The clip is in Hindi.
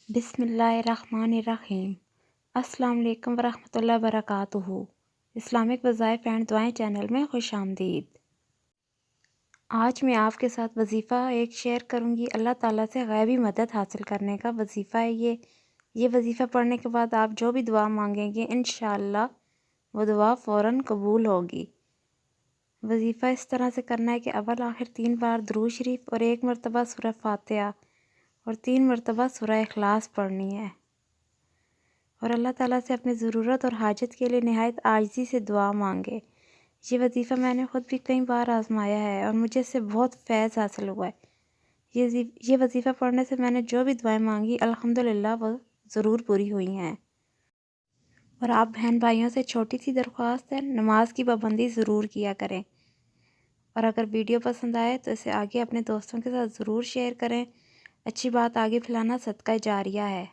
बिस्मिल्लाहिर्रहमानिर्रहीम। अस्सलाम वालेकुम वरहमतुल्लाहि वबरकातुहू। इस्लामिक वज़ाइफ़ एंड दुआएं चैनल में खुश आमदीद। आज मैं आपके साथ वज़ीफ़ा एक शेयर करूंगी। अल्लाह ताला से ग़ैबी मदद हासिल करने का वज़ीफ़ा है ये वज़ीफ़ा पढ़ने के बाद आप जो भी दुआ मांगेंगे इंशाअल्लाह वो दुआ फ़ौरन कबूल होगी। वज़ीफ़ा इस तरह से करना है कि अव्वल आखिर 3 बार दुरूद शरीफ और 1 मरतबा सूरह फ़ातिहा और 3 मरतबा सूरह इखलास पढ़नी है और अल्लाह ताला से अपनी ज़रूरत और हाजत के लिए निहायत आजिज़ी से दुआ मांगे। ये वज़ीफ़ा मैंने ख़ुद भी कई बार आज़माया है और मुझे इससे बहुत फैज़ हासिल हुआ है। ये वज़ीफ़ा पढ़ने से मैंने जो भी दुआएं मांगी अल्हम्दुलिल्लाह वो ज़रूर पूरी हुई हैं। और आप बहन भाइयों से छोटी सी दरख्वास्त है, नमाज की पाबंदी ज़रूर किया करें और अगर वीडियो पसंद आए तो इसे आगे अपने दोस्तों के साथ ज़रूर शेयर करें। अच्छी बात आगे फैलाना सदका जारिया है।